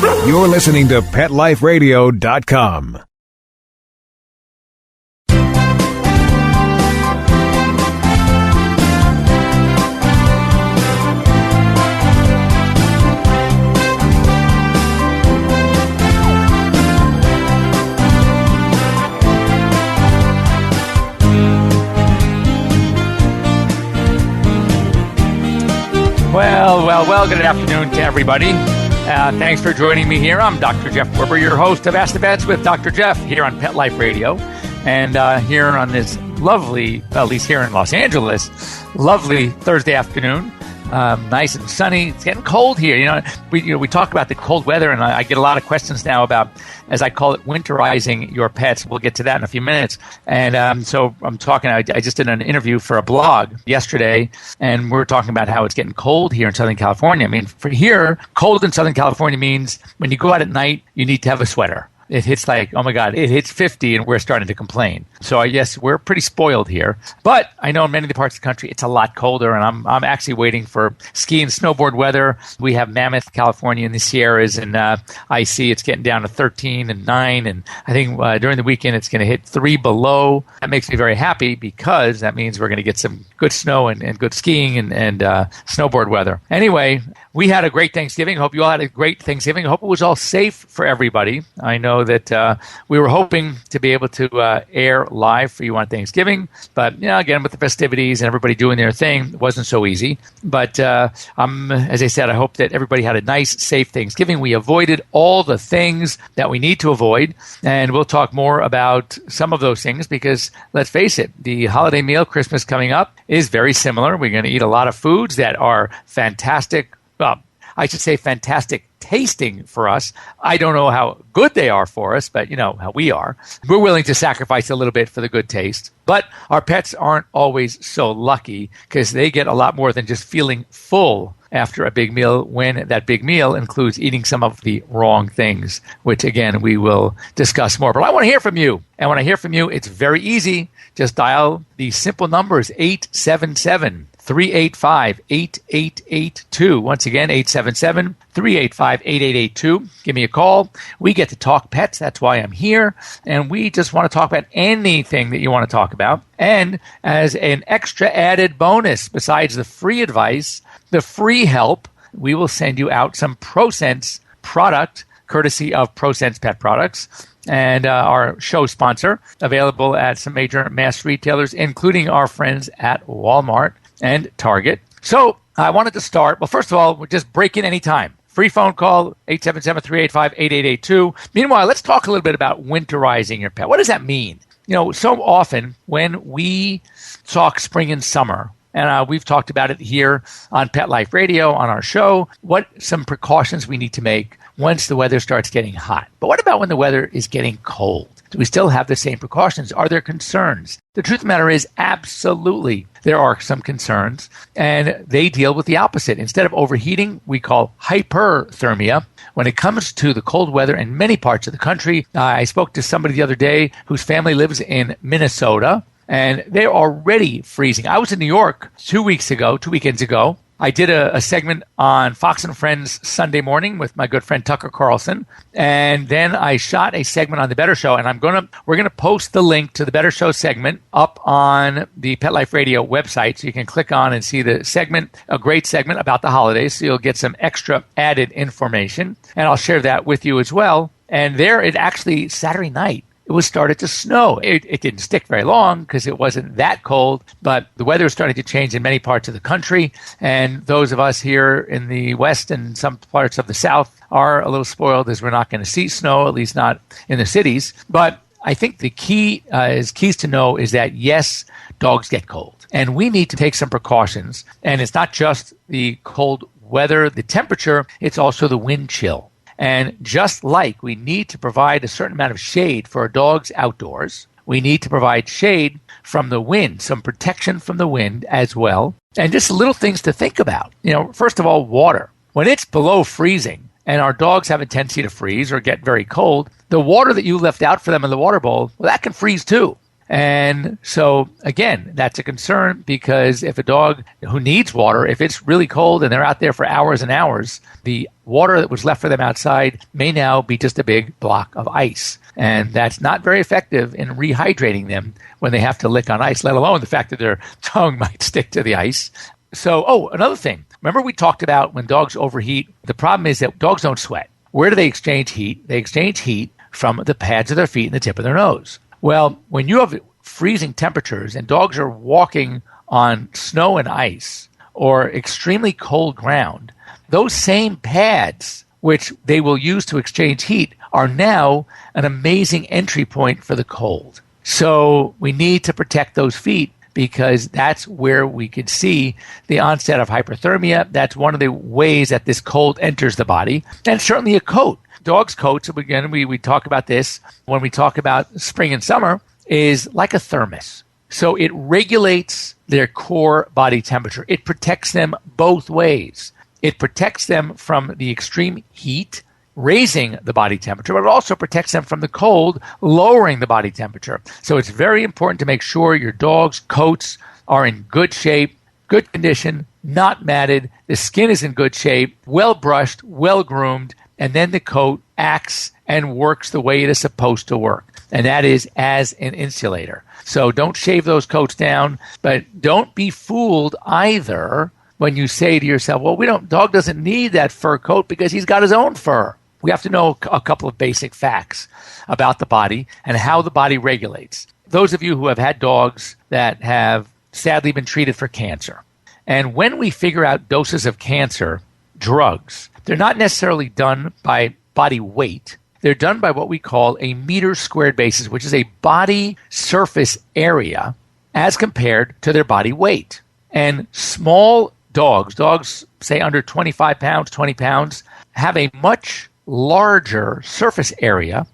You're listening to PetLifeRadio.com. Well, good afternoon to everybody. Thanks for joining me here. I'm Dr. Jeff Werber, your host of Ask the Vets with Dr. Jeff here on Pet Life Radio. And here on this lovely, at least here in Los Angeles, lovely Thursday afternoon. Nice and sunny. It's getting cold here. We talk about the cold weather, and I get a lot of questions now about, as I call it, winterizing your pets. We'll get to that in a few minutes. And so I'm talking. I just did an interview for a blog yesterday, and we're talking about how it's getting cold here in Southern California. I mean, for here, cold in Southern California means when you go out at night, you need to have a sweater. It hits oh my God, it hits 50 and we're starting to complain. So I guess we're pretty spoiled here. But I know in many of the parts of the country, it's a lot colder, and I'm actually waiting for ski and snowboard weather. We have Mammoth, California in the Sierras, and I see it's getting down to 13 and 9. And I think during the weekend, it's going to hit 3 below. That makes me very happy because that means we're going to get some good snow and good skiing and snowboard weather. Anyway, we had a great Thanksgiving. Hope you all had a great Thanksgiving. Hope it was all safe for everybody. I know that we were hoping to be able to air live for you on Thanksgiving, but again, with the festivities and everybody doing their thing, it wasn't so easy. But as I said, I hope that everybody had a nice, safe Thanksgiving. We avoided all the things that we need to avoid, and we'll talk more about some of those things because, let's face it, the holiday meal, Christmas coming up, is very similar. We're going to eat a lot of foods that are fantastic. Well, I should say fantastic tasting for us. I don't know how good they are for us, but you know how we are. We're willing to sacrifice a little bit for the good taste. But our pets aren't always so lucky because they get a lot more than just feeling full after a big meal when that big meal includes eating some of the wrong things, which again, we will discuss more. But I want to hear from you. And when I hear from you, it's very easy. Just dial the simple numbers 877-385-8882. Once again, 877-385-8882. Give me a call. We get to talk pets. That's why I'm here. And we just want to talk about anything that you want to talk about. And as an extra added bonus, besides the free advice, the free help, we will send you out some ProSense product, courtesy of ProSense Pet Products, and our show sponsor, available at some major mass retailers, including our friends at Walmart and Target. So I wanted to start, well, first of all, we're just break in anytime. Free phone call, 877-385-8882. Meanwhile, let's talk a little bit about winterizing your pet. What does that mean? So often when we talk spring and summer, and we've talked about it here on Pet Life Radio, on our show, what some precautions we need to make once the weather starts getting hot. But what about when the weather is getting cold? Do we still have the same precautions? Are there concerns? The truth of the matter is, absolutely, there are some concerns, and they deal with the opposite. Instead of overheating, we call hyperthermia. When it comes to the cold weather in many parts of the country, I spoke to somebody the other day whose family lives in Minnesota, and they're already freezing. I was in New York 2 weekends ago. I did a segment on Fox and Friends Sunday morning with my good friend Tucker Carlson, and then I shot a segment on The Better Show, and we're gonna post the link to The Better Show segment up on the Pet Life Radio website, so you can click on and see the segment, a great segment about the holidays, so you'll get some extra added information, and I'll share that with you as well. And there, it actually Saturday night, it was started to snow. It didn't stick very long because it wasn't that cold, but the weather is starting to change in many parts of the country. And those of us here in the West and some parts of the South are a little spoiled as we're not going to see snow, at least not in the cities. But I think the keys to know is that, yes, dogs get cold. And we need to take some precautions. And it's not just the cold weather, the temperature, it's also the wind chill. And just like we need to provide a certain amount of shade for our dogs outdoors, we need to provide shade from the wind, some protection from the wind as well. And just little things to think about. First of all, water. When it's below freezing and our dogs have a tendency to freeze or get very cold, the water that you left out for them in the water bowl, well, that can freeze too. And so, again, that's a concern because if a dog who needs water, if it's really cold and they're out there for hours and hours, the water that was left for them outside may now be just a big block of ice. And that's not very effective in rehydrating them when they have to lick on ice, let alone the fact that their tongue might stick to the ice. So, another thing. Remember we talked about when dogs overheat, the problem is that dogs don't sweat. Where do they exchange heat? They exchange heat from the pads of their feet and the tip of their nose. Well, when you have freezing temperatures and dogs are walking on snow and ice or extremely cold ground, those same pads, which they will use to exchange heat, are now an amazing entry point for the cold. So we need to protect those feet because that's where we could see the onset of hyperthermia. That's one of the ways that this cold enters the body. And certainly a coat. Dogs' coats, again, we talk about this when we talk about spring and summer, is like a thermos. So it regulates their core body temperature. It protects them both ways. It protects them from the extreme heat, raising the body temperature, but it also protects them from the cold, lowering the body temperature. So it's very important to make sure your dog's coats are in good shape, good condition, not matted, the skin is in good shape, well brushed, well groomed, and then the coat acts and works the way it is supposed to work. And that is as an insulator. So don't shave those coats down, but don't be fooled either when you say to yourself, well, dog doesn't need that fur coat because he's got his own fur. We have to know a couple of basic facts about the body and how the body regulates. Those of you who have had dogs that have sadly been treated for cancer, and when we figure out doses of cancer drugs, they're not necessarily done by body weight. They're done by what we call a meter squared basis, which is a body surface area as compared to their body weight. And small dogs say under 25 pounds, 20 pounds, have a much larger surface area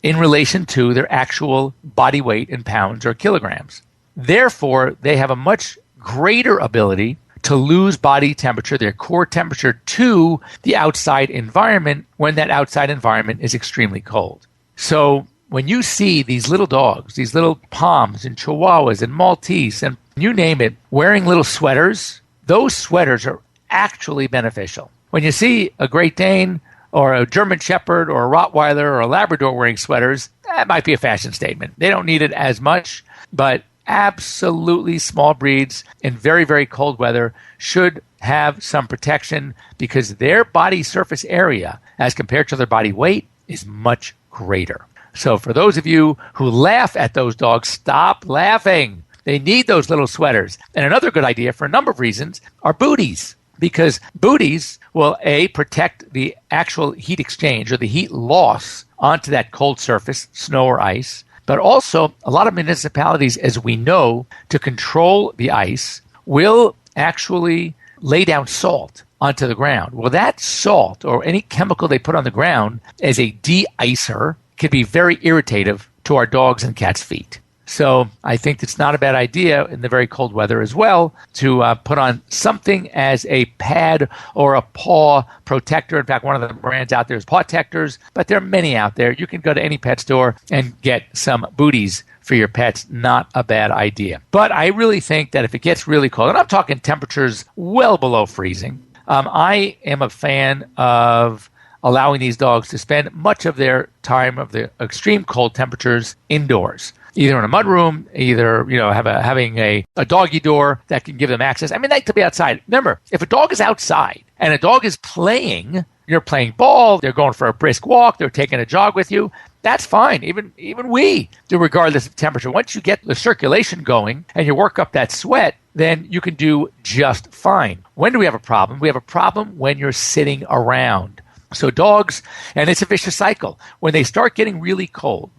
in relation to their actual body weight in pounds or kilograms. Therefore, they have a much greater ability to lose body temperature, their core temperature, to the outside environment when that outside environment is extremely cold. So when you see these little dogs, these little Poms and Chihuahuas and Maltese and you name it, wearing little sweaters, those sweaters are actually beneficial. When you see a Great Dane or a German Shepherd or a Rottweiler or a Labrador wearing sweaters, that might be a fashion statement. They don't need it as much, but absolutely small breeds in very, very cold weather should have some protection because their body surface area as compared to their body weight is much greater. So for those of you who laugh at those dogs, stop laughing. They need those little sweaters. And another good idea for a number of reasons are booties, because booties will, A, protect the actual heat exchange or the heat loss onto that cold surface, snow or ice. But also, a lot of municipalities, as we know, to control the ice, will actually lay down salt onto the ground. Well, that salt or any chemical they put on the ground as a de-icer can be very irritative to our dogs' and cats' feet. So I think it's not a bad idea in the very cold weather as well to put on something as a pad or a paw protector. In fact, one of the brands out there is Pawtectors, but there are many out there. You can go to any pet store and get some booties for your pets. Not a bad idea. But I really think that if it gets really cold, and I'm talking temperatures well below freezing, I am a fan of allowing these dogs to spend much of their time of the extreme cold temperatures indoors. Either in a mudroom, either having a doggy door that can give them access. I mean, they could be outside. Remember, if a dog is outside and a dog is playing, you're playing ball, they're going for a brisk walk, they're taking a jog with you, that's fine. Even we do, regardless of temperature. Once you get the circulation going and you work up that sweat, then you can do just fine. When do we have a problem? We have a problem when you're sitting around. So dogs, and it's a vicious cycle. When they start getting really cold,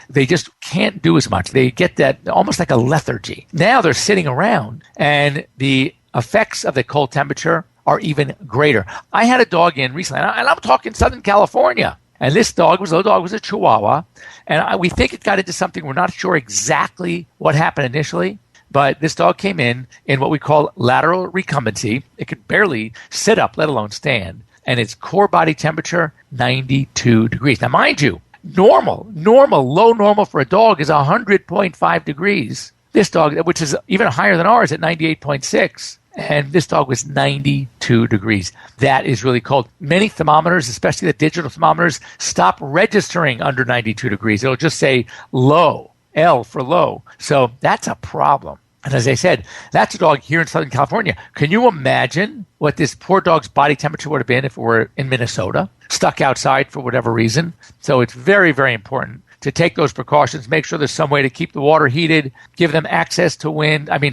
they just can't do as much. They get that almost like a lethargy. Now they're sitting around, and the effects of the cold temperature are even greater. I had a dog in recently, and I'm talking Southern California, and this little dog was a Chihuahua, and we think it got into something. We're not sure exactly what happened initially, but this dog came in what we call lateral recumbency. It could barely sit up, let alone stand. And its core body temperature, 92 degrees. Now, mind you, low normal for a dog is 100.5 degrees. This dog, which is even higher than ours at 98.6. And this dog was 92 degrees. That is really cold. Many thermometers, especially the digital thermometers, stop registering under 92 degrees. It'll just say low, L for low. So that's a problem. And as I said, that's a dog here in Southern California. Can you imagine what this poor dog's body temperature would have been if it were in Minnesota, stuck outside for whatever reason? So it's very, very important to take those precautions, make sure there's some way to keep the water heated, give them access to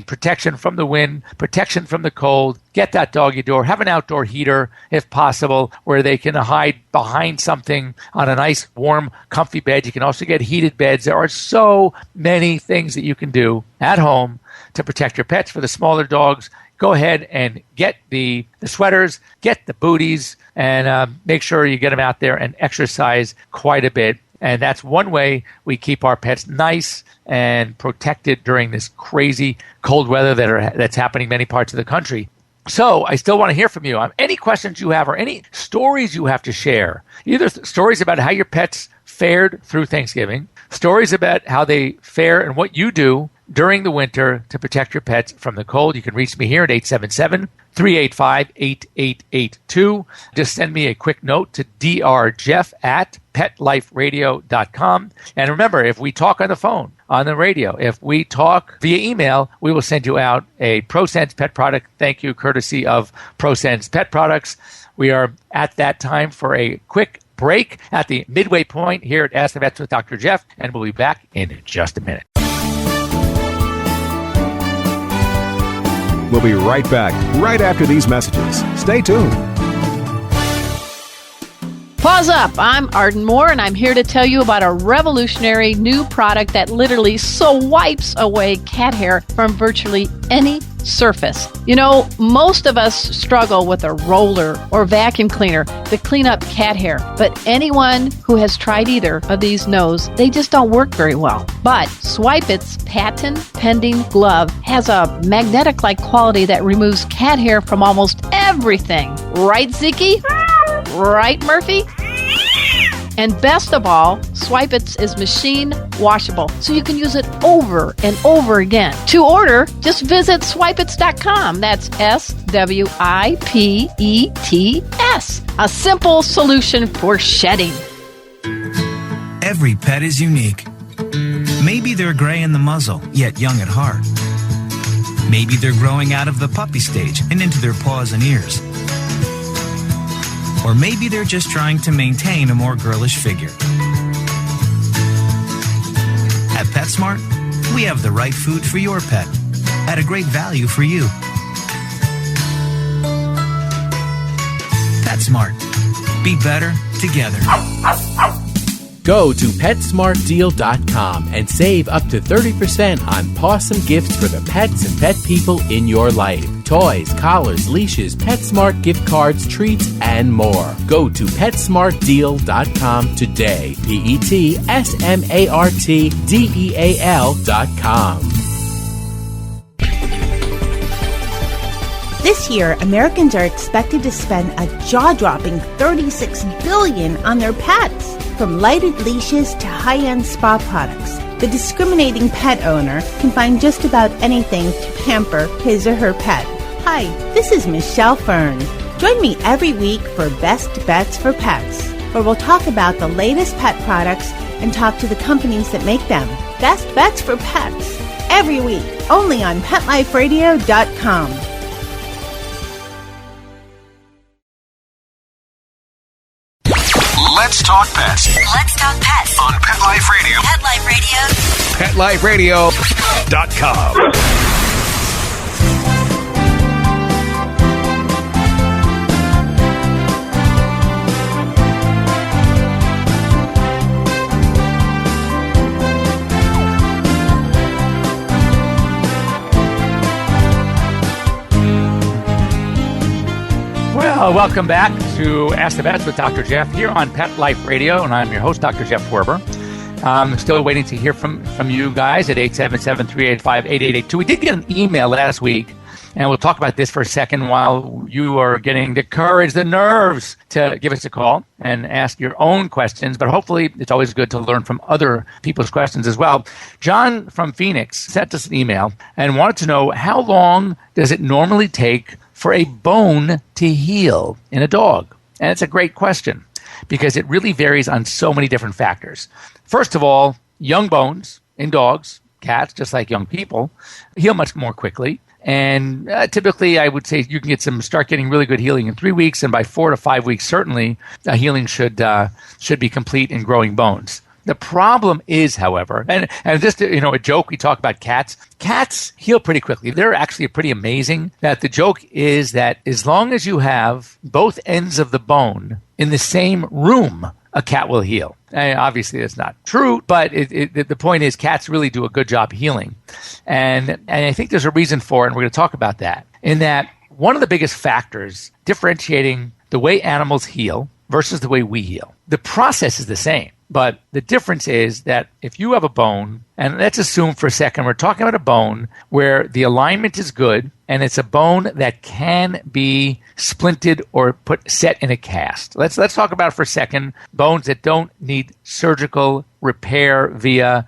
protection from the wind, protection from the cold, get that doggy door, have an outdoor heater if possible where they can hide behind something on a nice, warm, comfy bed. You can also get heated beds. There are so many things that you can do at home to protect your pets. For the smaller dogs, go ahead and get the sweaters, get the booties, and make sure you get them out there and exercise quite a bit. And that's one way we keep our pets nice and protected during this crazy cold weather that's happening in many parts of the country. So I still want to hear from you. Any questions you have or any stories you have to share, either stories about how your pets fared through Thanksgiving, stories about how they fare and what you do during the winter to protect your pets from the cold. You can reach me here at 877-385-8882. Just send me a quick note to drjeff@petliferadio.com. And remember, if we talk on the phone, on the radio, if we talk via email, we will send you out a ProSense pet product. Thank you, courtesy of ProSense Pet Products. We are at that time for a quick break at the midway point here at Ask the Vets with Dr. Jeff, and we'll be back in just a minute. We'll be right back, right after these messages. Stay tuned. Pause up. I'm Arden Moore, and I'm here to tell you about a revolutionary new product that literally wipes away cat hair from virtually any surface. You know, most of us struggle with a roller or vacuum cleaner to clean up cat hair, but anyone who has tried either of these knows they just don't work very well. But Swipe It's patent pending glove has a magnetic-like quality that removes cat hair from almost everything. Right, Ziki? Right, Murphy? And best of all, Swipe It is machine washable, so you can use it over and over again. To order, just visit swipeits.com. That's SWIPETS. A simple solution for shedding. Every pet is unique. Maybe they're gray in the muzzle, yet young at heart. Maybe they're growing out of the puppy stage and into their paws and ears. Or maybe they're just trying to maintain a more girlish figure. At PetSmart, we have the right food for your pet at a great value for you. PetSmart. Be better together. Go to PetSmartDeal.com and save up to 30% on awesome gifts for the pets and pet people in your life. Toys, collars, leashes, PetSmart gift cards, treats, and more. Go to PetSmartDeal.com today. PetSmartDeal.com. This year, Americans are expected to spend a jaw-dropping $36 billion on their pets. From lighted leashes to high-end spa products, the discriminating pet owner can find just about anything to pamper his or her pet. Hi, this is Michelle Fern. Join me every week for Best Bets for Pets, where we'll talk about the latest pet products and talk to the companies that make them. Best Bets for Pets, every week, only on PetLifeRadio.com. Let's talk pets. Let's talk pets On Pet Life Radio. Pet Life Radio. PetLifeRadio.com. Well, welcome back to Ask the Vets with Dr. Jeff here on Pet Life Radio, and I'm your host, Dr. Jeff Werber. I'm still waiting to hear from you guys at 877-385-8882. We did get an email last week And we'll talk about this for a second while you are getting the courage, the nerves to give us a call and ask your own questions. But hopefully it's always good to learn from other people's questions as well. John from Phoenix sent us an email and wanted to know, how long does it normally take for a bone to heal in a dog? And it's a great question because it really varies on so many different factors. First of all, young bones in dogs, cats, just like young people, heal much more quickly. And typically, I would say you can start getting really good healing in 3 weeks, and by 4 to 5 weeks, certainly, healing should be complete in growing bones. The problem is, however, and just a joke, we talk about cats. Cats heal pretty quickly. They're actually pretty amazing. That the joke is that as long as you have both ends of the bone in the same room, a cat will heal. And obviously, that's not true, but the point is cats really do a good job healing. And I think there's a reason for it, and we're going to talk about that, in that one of the biggest factors differentiating the way animals heal versus the way we heal. The process is the same, but the difference is that if you have a bone, and let's assume for a second we're talking about a bone where the alignment is good, and it's a bone that can be splinted or set in a cast. Let's talk about for a second bones that don't need surgical repair via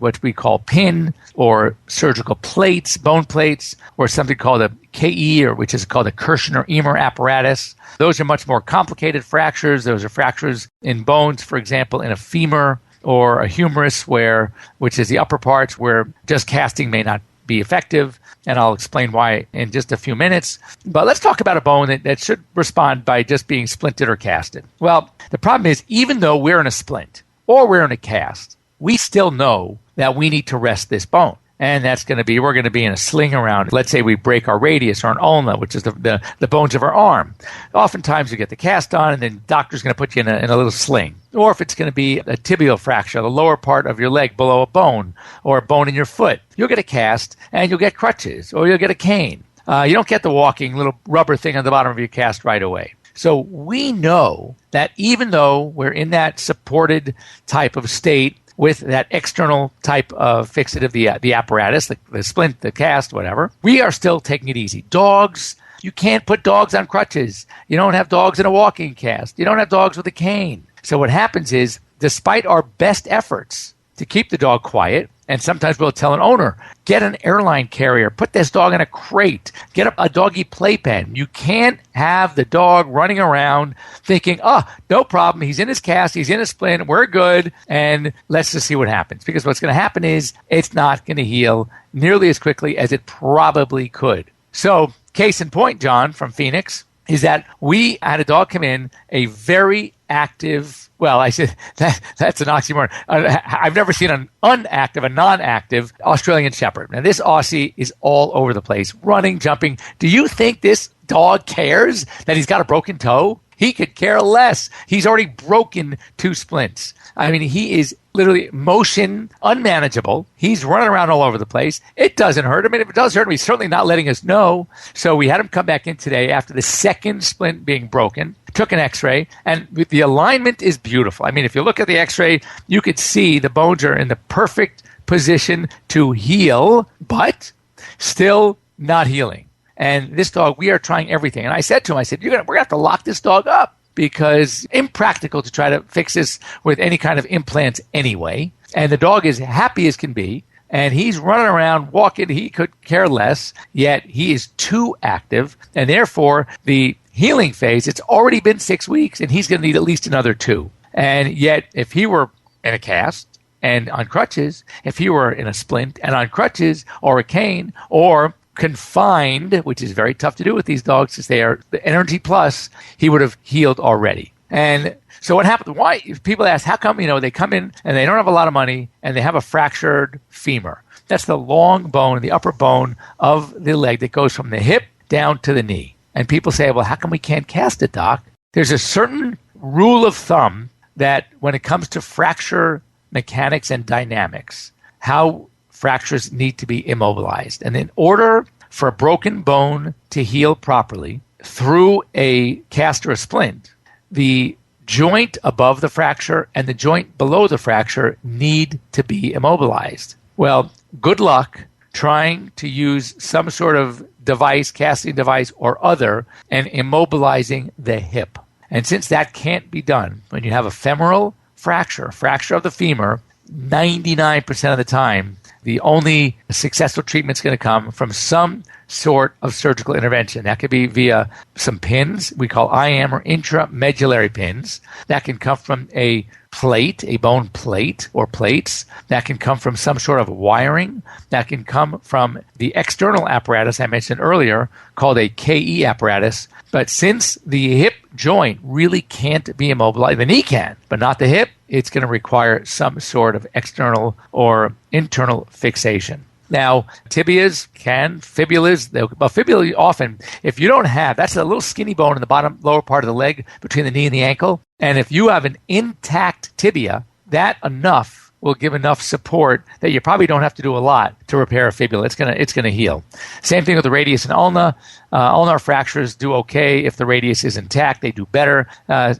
what we call pin or surgical plates, bone plates, or something called a KE, or which is called a Kirschner-Emer apparatus. Those are much more complicated fractures. Those are fractures in bones, for example, in a femur or a humerus, which is the upper parts, where just casting may not be effective, and I'll explain why in just a few minutes. But let's talk about a bone that should respond by just being splinted or casted. Well, the problem is, even though we're in a splint or we're in a cast, we still know that we need to rest this bone. And we're going to be in a sling around. Let's say we break our radius or an ulna, which is the bones of our arm. Oftentimes you get the cast on, and then the doctor's going to put you in a little sling. Or if it's going to be a tibial fracture, the lower part of your leg below a bone, or a bone in your foot, you'll get a cast and you'll get crutches, or you'll get a cane. You don't get the walking little rubber thing on the bottom of your cast right away. So we know that even though we're in that supported type of state, with that external type of fixative, the apparatus, the splint, the cast, whatever, we are still taking it easy. Dogs, you can't put dogs on crutches. You don't have dogs in a walking cast. You don't have dogs with a cane. So what happens is, despite our best efforts to keep the dog quiet, and sometimes we'll tell an owner, get an airline carrier, put this dog in a crate, get a doggy playpen. You can't have the dog running around thinking, no problem, he's in his cast, he's in his splint, we're good, and let's just see what happens. Because what's going to happen is it's not going to heal nearly as quickly as it probably could. So, case in point, John from Phoenix, is that we had a dog come in, a very active, well, I said that's an oxymoron. I've never seen a non-active Australian Shepherd. Now, this Aussie is all over the place, running, jumping. Do you think this dog cares that he's got a broken toe? He could care less. He's already broken 2 splints. I mean, he is literally motion unmanageable. He's running around all over the place. It doesn't hurt him. And if it does hurt him, he's certainly not letting us know. So we had him come back in today after the second splint being broken, took an x-ray, and the alignment is beautiful. I mean, if you look at the x-ray, you could see the bones are in the perfect position to heal, but still not healing. And this dog, we are trying everything. And I said to him, we're going to have to lock this dog up, because impractical to try to fix this with any kind of implants anyway. And the dog is happy as can be, and he's running around, walking. He could care less, yet he is too active. And therefore, the healing phase, it's already been 6 weeks, and he's going to need at least another 2. And yet, if he were in a cast and on crutches, if he were in a splint and on crutches or a cane, or confined, which is very tough to do with these dogs because they are the energy plus, he would have healed already. And so what happened? Why? People ask, how come, they come in and they don't have a lot of money and they have a fractured femur? That's the long bone, the upper bone of the leg that goes from the hip down to the knee. And people say, well, how come we can't cast it, doc? There's a certain rule of thumb that when it comes to fracture mechanics and dynamics, how fractures need to be immobilized. And in order for a broken bone to heal properly through a cast or a splint, the joint above the fracture and the joint below the fracture need to be immobilized. Well, good luck trying to use some sort of device, casting device, or other, and immobilizing the hip. And since that can't be done, when you have a femoral fracture of the femur, 99% of the time, the only successful treatment is going to come from some sort of surgical intervention. That could be via some pins we call IM or intramedullary pins. That can come from a plate, a bone plate or plates. That can come from some sort of wiring. That can come from the external apparatus I mentioned earlier called a KE apparatus. But since the hip joint really can't be immobilized, the knee can, but not the hip, it's going to require some sort of external or internal fixation. Now, tibias fibulas, fibula often, if you don't have, that's a little skinny bone in the bottom lower part of the leg between the knee and the ankle. And if you have an intact tibia, that enough will give enough support that you probably don't have to do a lot to repair a fibula. It's gonna heal. Same thing with the radius and ulna. Ulnar fractures do okay if the radius is intact. They do better.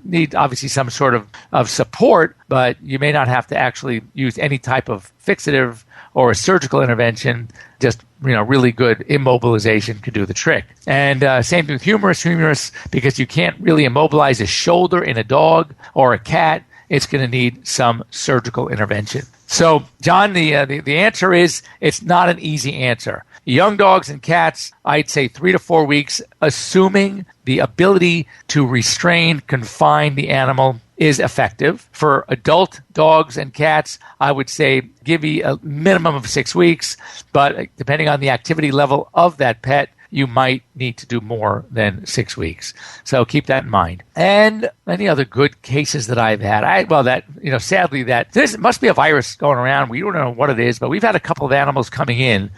Need obviously some sort of support, but you may not have to actually use any type of fixative or a surgical intervention. Just really good immobilization could do the trick. And same thing with humerus, because you can't really immobilize a shoulder in a dog or a cat. It's going to need some surgical intervention. So, John, the answer is it's not an easy answer. Young dogs and cats, I'd say 3 to 4 weeks, assuming the ability to restrain, confine the animal is effective. For adult dogs and cats, I would say give you a minimum of 6 weeks, but depending on the activity level of that pet, you might need to do more than 6 weeks. So keep that in mind. And any other good cases that I've had, sadly there must be a virus going around. We don't know what it is, but we've had a couple of animals coming in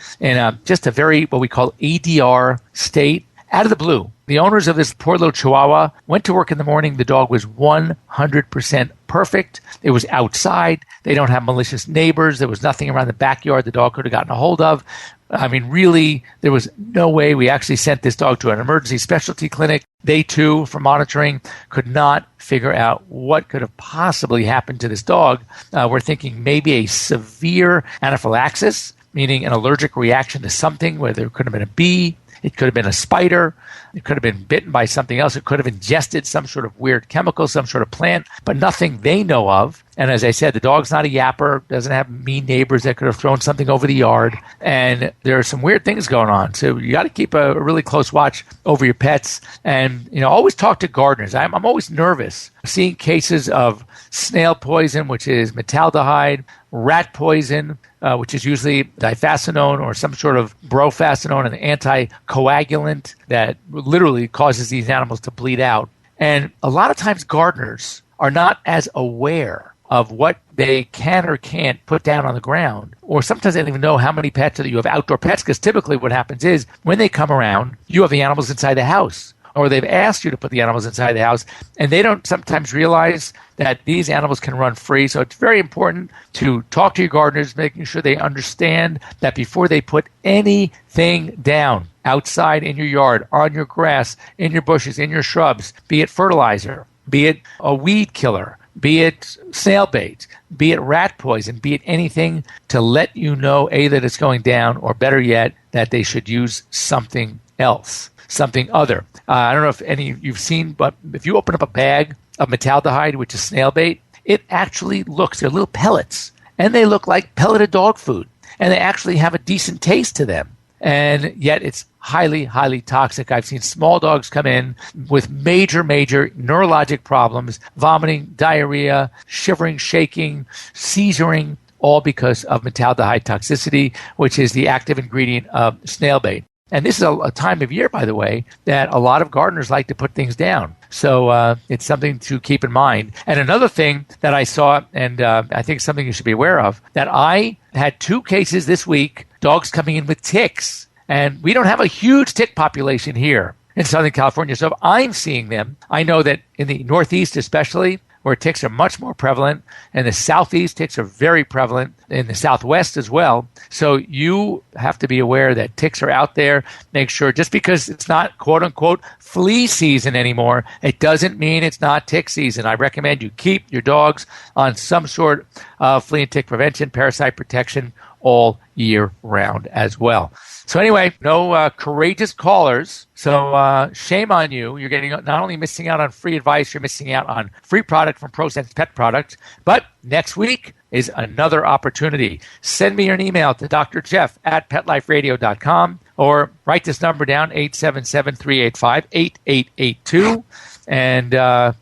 just a very, what we call ADR state, out of the blue. The owners of this poor little Chihuahua went to work in the morning. The dog was 100% perfect. It was outside. They don't have malicious neighbors. There was nothing around the backyard the dog could have gotten a hold of. I mean, really, there was no way. We actually sent this dog to an emergency specialty clinic. They, too, for monitoring, could not figure out what could have possibly happened to this dog. We're thinking maybe a severe anaphylaxis, meaning an allergic reaction to something, where there could have been a bee. It could have been a spider. It could have been bitten by something else. It could have ingested some sort of weird chemical, some sort of plant, but nothing they know of. And as I said, the dog's not a yapper, doesn't have mean neighbors that could have thrown something over the yard. And there are some weird things going on. So you got to keep a really close watch over your pets. And, always talk to gardeners. I'm always nervous seeing cases of snail poison, which is metaldehyde, rat poison, which is usually difascinone or some sort of brofascinone, an anticoagulant that literally causes these animals to bleed out. And a lot of times gardeners are not as aware of what they can or can't put down on the ground. Or sometimes they don't even know how many pets that you have outdoor pets, because typically what happens is when they come around, you have the animals inside the house. Or they've asked you to put the animals inside the house, and they don't sometimes realize that these animals can run free. So it's very important to talk to your gardeners, making sure they understand that before they put anything down outside in your yard, on your grass, in your bushes, in your shrubs, be it fertilizer, be it a weed killer, be it snail bait, be it rat poison, be it anything, to let you know, A, that it's going down, or better yet, that they should use something else. Something other. I don't know if any of you've seen, but if you open up a bag of metaldehyde, which is snail bait, it actually they're little pellets, and they look like pelleted dog food, and they actually have a decent taste to them. And yet it's highly, highly toxic. I've seen small dogs come in with major, major neurologic problems, vomiting, diarrhea, shivering, shaking, seizuring, all because of metaldehyde toxicity, which is the active ingredient of snail bait. And this is a time of year, by the way, that a lot of gardeners like to put things down. So it's something to keep in mind. And another thing that I saw, and I think something you should be aware of, that I had 2 cases this week, dogs coming in with ticks. And we don't have a huge tick population here in Southern California. So if I'm seeing them, I know that in the Northeast especially, where ticks are much more prevalent. In the Southeast, ticks are very prevalent. In the Southwest as well. So you have to be aware that ticks are out there. Make sure, just because it's not quote-unquote flea season anymore, it doesn't mean it's not tick season. I recommend you keep your dogs on some sort of flea and tick prevention, parasite protection, all year round as well. So anyway, no courageous callers. So shame on you. You're getting not only missing out on free advice, you're missing out on free product from ProSense Pet Products. But next week is another opportunity. Send me an email to drjeff@PetLifeRadio.com or write this number down, 877-385-8882. And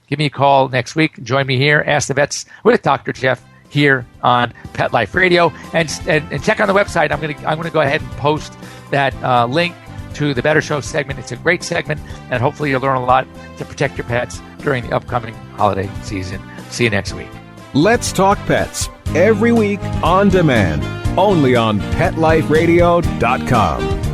give me a call next week. Join me here, Ask the Vets with Dr. Jeff here on Pet Life Radio. And check on the website. I'm gonna go ahead and post that link to the Better Show segment. It's a great segment, and hopefully you'll learn a lot to protect your pets during the upcoming holiday season. See you next week. Let's Talk Pets, every week on demand, only on PetLifeRadio.com.